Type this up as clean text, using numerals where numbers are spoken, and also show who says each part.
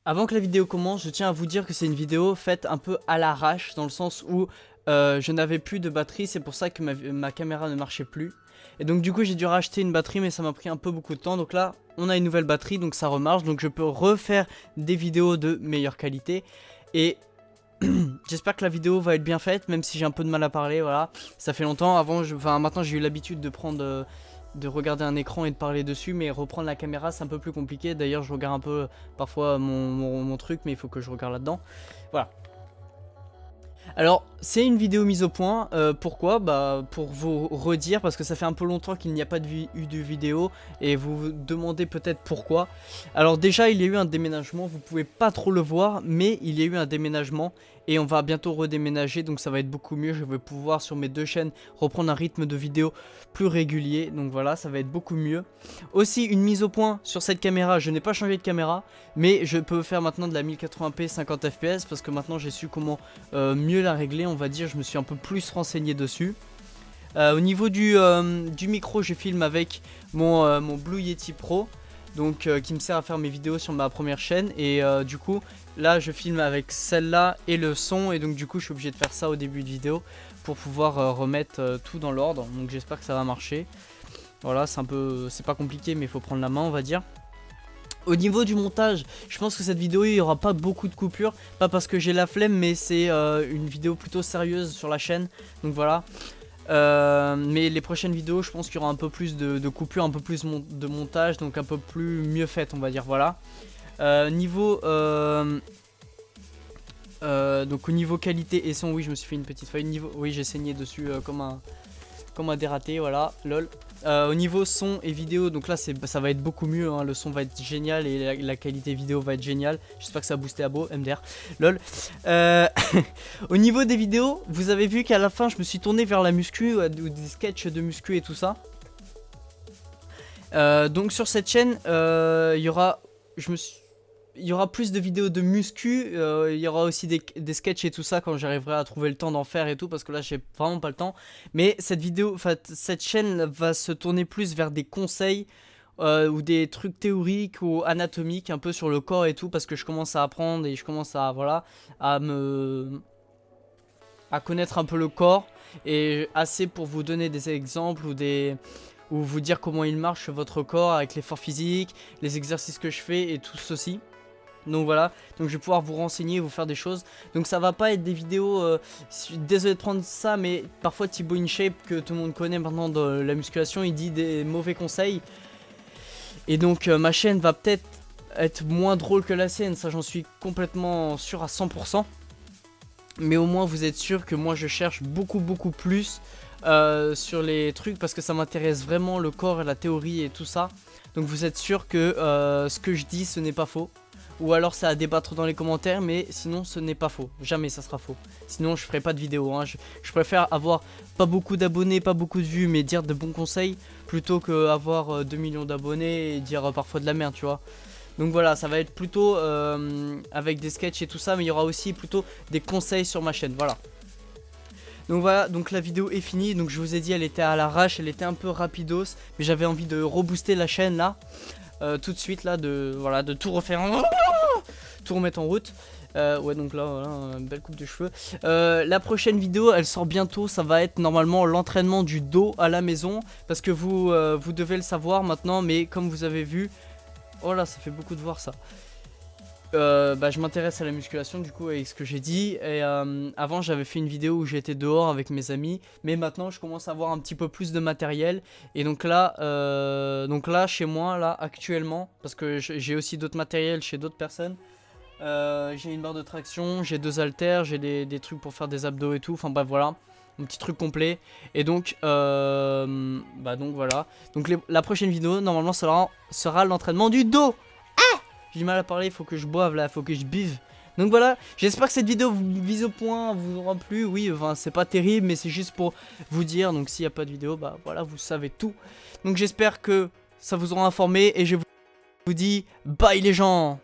Speaker 1: Avant que la vidéo commence, je tiens à vous dire que c'est une vidéo faite un peu à l'arrache, dans le sens où je n'avais plus de batterie, c'est pour ça que ma caméra ne marchait plus. Et donc du coup j'ai dû racheter une batterie, mais ça m'a pris un peu beaucoup de temps. Donc là on a une nouvelle batterie, donc ça remarche, donc je peux refaire des vidéos de meilleure qualité. Et j'espère que la vidéo va être bien faite, même si j'ai un peu de mal à parler, voilà. Ça fait longtemps, maintenant j'ai eu l'habitude de prendre... de regarder un écran et de parler dessus, mais reprendre la caméra c'est un peu plus compliqué. D'ailleurs je regarde un peu parfois mon truc, mais il faut que je regarde là-dedans. Voilà. Alors c'est une vidéo mise au point, pourquoi? Bah pour vous redire, parce que ça fait un peu longtemps qu'il n'y a pas eu de vidéo, et vous vous demandez peut-être pourquoi. Alors déjà il y a eu un déménagement, vous pouvez pas trop le voir, mais il y a eu un déménagement, et on va bientôt redéménager, donc ça va être beaucoup mieux. Je vais pouvoir sur mes deux chaînes reprendre un rythme de vidéo plus régulier, donc voilà, ça va être beaucoup mieux. Aussi une mise au point sur cette caméra, je n'ai pas changé de caméra, mais je peux faire maintenant de la 1080p 50 fps, parce que maintenant j'ai su comment mieux la régler, on va dire. Je me suis un peu plus renseigné dessus. Au niveau du micro, je filme avec mon Blue Yeti Pro, donc qui me sert à faire mes vidéos sur ma première chaîne. Et du coup là je filme avec celle-là et le son, et donc du coup je suis obligé de faire ça au début de vidéo pour pouvoir remettre tout dans l'ordre. Donc j'espère que ça va marcher. Voilà, c'est pas compliqué, mais il faut prendre la main, on va dire. Au niveau du montage, je pense que cette vidéo il n'y aura pas beaucoup de coupures, pas parce que j'ai la flemme, mais c'est une vidéo plutôt sérieuse sur la chaîne, donc voilà. Mais les prochaines vidéos, je pense qu'il y aura un peu plus de coupures, un peu plus de montage, donc un peu plus mieux fait, on va dire, voilà. Donc au niveau qualité et son, oui, je me suis fait une petite feuille. Oui, j'ai saigné dessus comme un dératé, voilà, lol. Au niveau son et vidéo, donc là ça va être beaucoup mieux, hein. Le son va être génial et la qualité vidéo va être géniale. J'espère que ça a boosté à beau, MDR, lol. Au niveau des vidéos, vous avez vu qu'à la fin je me suis tourné vers la muscu, ou des sketchs de muscu et tout ça. Donc sur cette chaîne, il y aura plus de vidéos de muscu, il y aura aussi des sketchs et tout ça quand j'arriverai à trouver le temps d'en faire et tout, parce que là j'ai vraiment pas le temps. Mais cette chaîne va se tourner plus vers des conseils ou des trucs théoriques ou anatomiques un peu sur le corps et tout, parce que je commence à apprendre et je commence à, voilà, à connaître un peu le corps, et assez pour vous donner des exemples ou vous dire comment il marche votre corps avec l'effort physique, les exercices que je fais et tout ceci. Donc voilà, donc je vais pouvoir vous renseigner, vous faire des choses. Donc ça va pas être des vidéos, désolé de prendre ça, mais parfois Thibaut InShape, que tout le monde connaît maintenant dans la musculation, il dit des mauvais conseils. Et donc ma chaîne va peut-être être moins drôle que la sienne, ça j'en suis complètement sûr à 100%. Mais au moins vous êtes sûr que moi je cherche beaucoup plus sur les trucs, parce que ça m'intéresse vraiment, le corps et la théorie et tout ça. Donc vous êtes sûr que ce que je dis ce n'est pas faux. Ou alors c'est à débattre dans les commentaires, mais sinon ce n'est pas faux. Jamais ça sera faux. Sinon je ferai pas de vidéo, hein. Je préfère avoir pas beaucoup d'abonnés, pas beaucoup de vues, mais dire de bons conseils, plutôt que avoir 2 millions d'abonnés et dire parfois de la merde, tu vois. Donc voilà, ça va être plutôt avec des sketchs et tout ça, mais il y aura aussi plutôt des conseils sur ma chaîne, voilà. Donc voilà, donc la vidéo est finie. Donc je vous ai dit, elle était à l'arrache, elle était un peu rapidos, mais j'avais envie de rebooster la chaîne là, tout de suite là, voilà, de tout refaire, tout remettre en route. Ouais, donc là voilà, une belle coupe de cheveux. La prochaine vidéo elle sort bientôt, ça va être normalement l'entraînement du dos à la maison, parce que vous devez le savoir maintenant, mais comme vous avez vu, oh là ça fait beaucoup de voir ça. Bah, je m'intéresse à la musculation du coup avec ce que j'ai dit, et avant j'avais fait une vidéo où j'étais dehors avec mes amis, mais maintenant je commence à avoir un petit peu plus de matériel, et donc là chez moi là actuellement, parce que j'ai aussi d'autres matériels chez d'autres personnes, j'ai une barre de traction, j'ai 2 haltères, j'ai des trucs pour faire des abdos et tout, enfin bref voilà, un petit truc complet. Et donc bah donc voilà, donc la prochaine vidéo normalement sera l'entraînement du dos. J'ai du mal à parler, il faut que je boive là, il faut que je bive. Donc voilà, j'espère que cette vidéo mise au point vous aura plu. Oui, enfin c'est pas terrible, mais c'est juste pour vous dire. Donc s'il n'y a pas de vidéo, bah voilà, vous savez tout. Donc j'espère que ça vous aura informé, et je vous dis bye les gens.